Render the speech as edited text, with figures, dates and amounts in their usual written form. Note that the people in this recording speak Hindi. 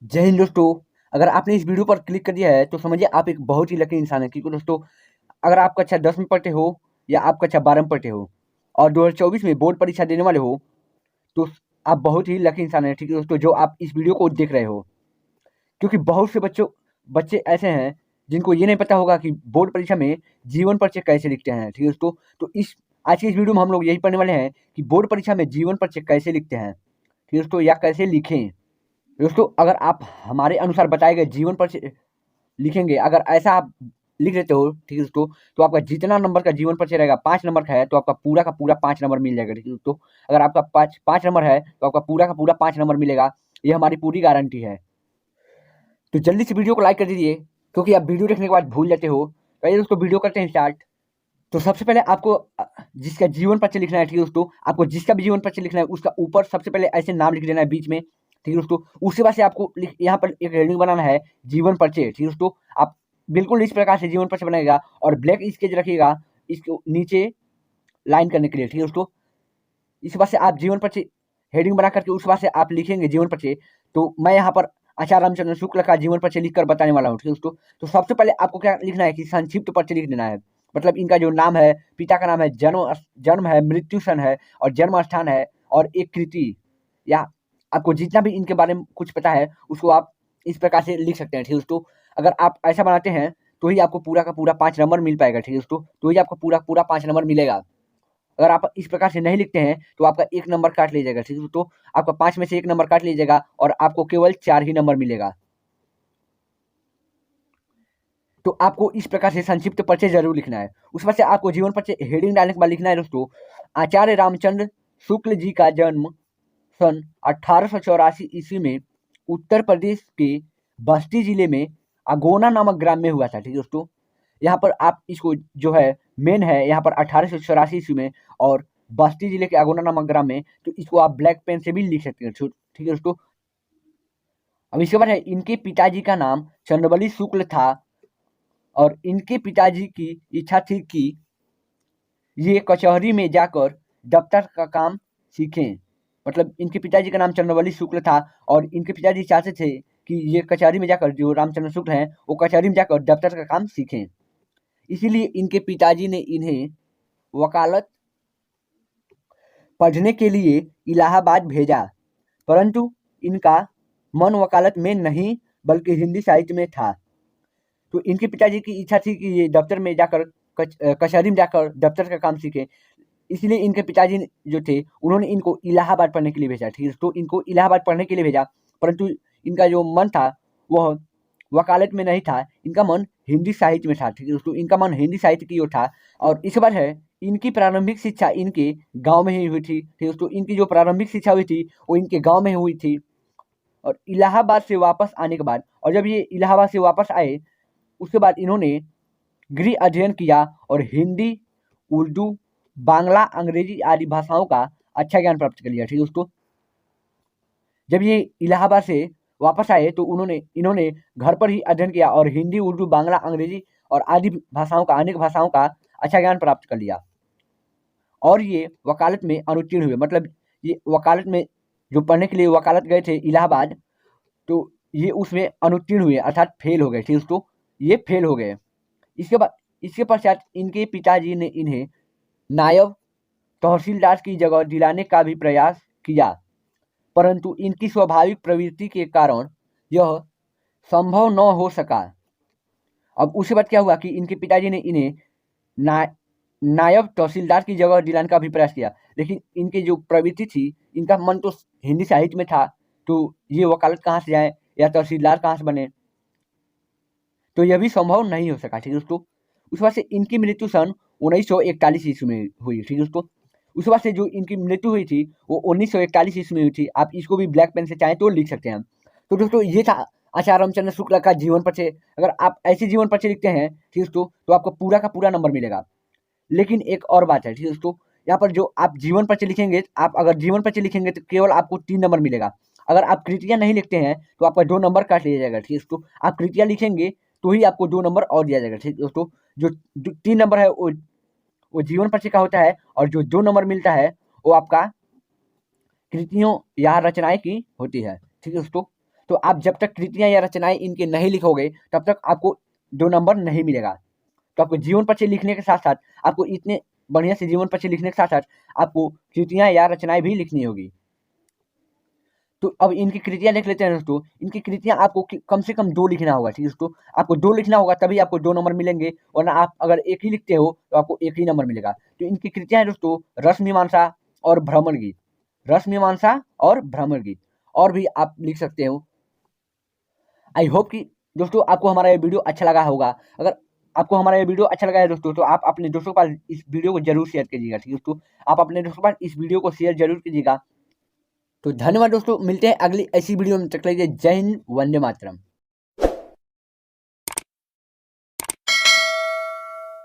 जय हिंद दोस्तों। अगर आपने इस वीडियो पर क्लिक कर दिया है तो समझिए आप एक बहुत ही लकी इंसान है, क्योंकि दोस्तों अगर आप कक्षा 10 में पढ़ते हो या आप कक्षा 12 में पढ़ते हो और 2024 में बोर्ड परीक्षा देने वाले हो तो आप बहुत ही लकी इंसान है। ठीक है दोस्तों, जो आप इस वीडियो को देख रहे हो, क्योंकि बहुत से बच्चे ऐसे हैं जिनको ये नहीं पता होगा कि बोर्ड परीक्षा में जीवन परिचय कैसे लिखते हैं। ठीक है दोस्तों, तो इस आज की इस वीडियो में हम लोग यही पढ़ने वाले हैं कि बोर्ड परीक्षा में जीवन परिचय कैसे लिखते हैं। ठीक है दोस्तों, या कैसे लिखें। दोस्तों अगर आप हमारे अनुसार बताए गए जीवन परिचय लिखेंगे, अगर ऐसा आप लिख देते हो, ठीक है दोस्तों, तो आपका जितना नंबर का जीवन परिचय रहेगा 5 नंबर का है तो आपका पूरा का पूरा 5 नंबर मिल जाएगा। ठीक है दोस्तों, अगर आपका 5 नंबर है तो आपका पूरा का पूरा 5 नंबर मिलेगा। ये हमारी पूरी गारंटी है। तो जल्दी से वीडियो को लाइक कर दीजिए, क्योंकि आप वीडियो देखने के बाद भूल जाते हो। तो ये दोस्तों वीडियो करते हैं स्टार्ट। तो सबसे पहले आपको जिसका जीवन परिचय लिखना है, ठीक है दोस्तों, आपको जिसका भी जीवन परिचय लिखना है उसका ऊपर सबसे पहले ऐसे नाम लिख देना है बीच में। ठीक है दोस्तों, उसके बाद से आपको यहाँ पर एक हेडिंग बनाना है जीवन परिचय। ठीक है दोस्तों, आप बिल्कुल इस प्रकार से जीवन परिचय बनाएगा और ब्लैक स्केच रखिएगा इसको नीचे लाइन करने के लिए। ठीक है दोस्तों, इस बात से आप जीवन परिचय हेडिंग बना करके उस बात से आप लिखेंगे जीवन परिचय। तो मैं यहाँ पर आचार्य रामचंद्र शुक्ल का जीवन परिचय लिखकर बताने वाला हूँ। ठीक है दोस्तों, तो सबसे पहले आपको क्या लिखना है कि संक्षिप्त परिचय लिख देना है। मतलब इनका जो नाम है, पिता का नाम है, जन्म है, मृत्यु सन है और जन्म स्थान है और एक कृति, या आपको जितना भी इनके बारे में कुछ पता है उसको आप इस प्रकार से लिख सकते हैं। ठीक है दोस्तों, अगर आप ऐसा बनाते हैं तो ही आपको पूरा का पूरा 5 नंबर मिल पाएगा। ठीक है दोस्तों, तो ही आपको पूरा पूरा 5 नंबर मिलेगा। अगर आप इस प्रकार से नहीं लिखते हैं तो आपका 1 नंबर काट लीजिएगा। ठीक है, तो आपका 5 में से 1 नंबर काट लीजिएगा और आपको केवल 4 ही नंबर मिलेगा। तो आपको इस प्रकार से संक्षिप्त परिचय जरूर लिखना है। उस बाद से आपको जीवन परिचय हेडिंग डालने के बाद लिखना है दोस्तों, आचार्य रामचंद्र शुक्ल जी का जन्म सन 1884 ईस्वी में उत्तर प्रदेश के बस्ती जिले में अगोना नामक ग्राम में हुआ था। ठीक है दोस्तों, यहाँ पर आप इसको जो है मेन है यहाँ पर 1884 ईस्वी में और बस्ती जिले के अगोना नामक ग्राम में, तो इसको आप ब्लैक पेन से भी लिख सकते हैं। ठीक है दोस्तों, अब इसके बाद है इनके पिताजी का नाम चंद्रबली शुक्ल था और इनके पिताजी की इच्छा थी कि ये कचहरी में जाकर दफ्तर का काम सीखें। मतलब इनके पिताजी का नाम चंद्रबली शुक्ल था और इनके पिताजी चाहते थे कि ये कचहरी में जाकर, जो रामचंद्र शुक्ल हैं, वो कचहरी में जाकर दफ्तर का काम सीखें। इसीलिए इनके पिताजी ने इन्हें वकालत पढ़ने के लिए इलाहाबाद भेजा, परंतु इनका मन वकालत में नहीं बल्कि हिंदी साहित्य में था। तो इनके पिताजी की इच्छा थी कि ये दफ्तर में जाकर कचहरी में जाकर दफ्तर का काम सीखे। इसलिए इनके पिताजी जो थे उन्होंने इनको इलाहाबाद पढ़ने के लिए भेजा। ठीक है, तो इनको इलाहाबाद पढ़ने के लिए भेजा, परंतु इनका जो मन था वह वकालत में नहीं था, इनका मन हिंदी साहित्य में था। ठीक है दोस्तों, इनका मन हिंदी साहित्य की ओर था। और इस बार है इनकी प्रारंभिक शिक्षा इनके गांव में ही हुई थी। ठीक है दोस्तों, इनकी जो प्रारंभिक शिक्षा हुई थी वो इनके गांव में हुई थी। और इलाहाबाद से वापस आने के बाद, और जब ये इलाहाबाद से वापस आए उसके बाद इन्होंने गृह अध्ययन किया और हिंदी, उर्दू, बांग्ला, अंग्रेजी आदि भाषाओं का अच्छा ज्ञान प्राप्त कर लिया। ठीक है दोस्तों, जब ये इलाहाबाद से वापस आए तो इन्होंने घर पर ही अध्ययन किया और हिंदी, उर्दू, बांग्ला, अंग्रेजी और आदि भाषाओं का, अनेक भाषाओं का अच्छा ज्ञान प्राप्त कर लिया। और ये वकालत में अनुत्तीर्ण हुए। मतलब ये वकालत में जो पढ़ने के लिए वकालत गए थे इलाहाबाद, तो ये उसमें अनुत्तीर्ण हुए, अर्थात फेल हो गए। ठीक है दोस्तों, ये फेल हो गए। इसके पश्चात इनके पिताजी ने इन्हें नायब तहसीलदार की जगह दिलाने का भी प्रयास किया, परंतु इनकी स्वाभाविक प्रवृत्ति के कारण यह संभव न हो सका। अब उसके बाद क्या हुआ कि इनके पिताजी ने इन्हें नायब तहसीलदार की जगह दिलाने का भी प्रयास किया, लेकिन इनकी जो प्रवृत्ति थी, इनका मन तो हिंदी साहित्य में था, तो ये वकालत कहाँ से जाए या तहसीलदार कहाँ से बने, तो यह भी संभव नहीं हो सका। ठीक है दोस्तों, उस बाद से इनकी मृत्यु सन 1941 ईस्वी में हुई। ठीक है दोस्तों, उस बाद से जो इनकी मृत्यु हुई थी वो 1941 ईस्वी में हुई थी। आप इसको भी ब्लैक पेन से चाहें तो लिख सकते हैं। तो दोस्तों ये था आचार्य रामचंद्र शुक्ला का जीवन परिचय। अगर आप ऐसे जीवन परिचय लिखते हैं, ठीक है दोस्तों, तो आपको पूरा का पूरा नंबर मिलेगा। लेकिन एक और बात है, ठीक है दोस्तों, यहाँ पर जो आप जीवन परिचय लिखेंगे, आप अगर जीवन परिचय लिखेंगे तो केवल आपको 3 नंबर मिलेगा। अगर आप कृतियाँ नहीं लिखते हैं तो आपका 2 नंबर काट लिया जाएगा। ठीक है दोस्तों, आप कृतियाँ लिखेंगे तो ही आपको 2 नंबर और दिया जाएगा। ठीक है दोस्तों, जो 3 नंबर है वो जीवन परिचय का होता है और जो 2 नंबर मिलता है वो आपका कृतियों या रचनाएं की होती है। ठीक है दोस्तों, तो आप जब तक कृतियाँ या रचनाएं इनके नहीं लिखोगे तब तक आपको 2 नंबर नहीं मिलेगा। तो आपको जीवन परिचय लिखने के साथ साथ आपको इतने बढ़िया से जीवन परिचय लिखने के साथ साथ आपको कृतियाँ या रचनाएं भी लिखनी होगी। तो अब इनकी कृतियाँ देख लेते हैं दोस्तों। इनकी कृतियाँ आपको कम से कम 2 लिखना होगा, ठीक है दोस्तों। आपको 2 लिखना होगा तभी आपको 2 नंबर मिलेंगे, वरना आप अगर 1 ही लिखते हो तो आपको 1 ही नंबर मिलेगा। तो इनकी कृतियाँ हैं दोस्तों रस मीमांसा और भ्रमर गीत, रस मीमांसा और भ्रमर गीत, और भी आप लिख सकते हो। आई होप कि दोस्तों आपको हमारा ये वीडियो अच्छा लगा होगा। अगर आपको हमारा ये वीडियो अच्छा लगा है दोस्तों, तो आप अपने दोस्तों के पास इस वीडियो को जरूर शेयर कीजिएगा, ठीक है दोस्तों। आप अपने दोस्तों के पास इस वीडियो को शेयर जरूर कीजिएगा। तो धन्यवाद दोस्तों, मिलते हैं अगली ऐसी वीडियो में, तक के लिए जय हिंद, वंदे मातरम।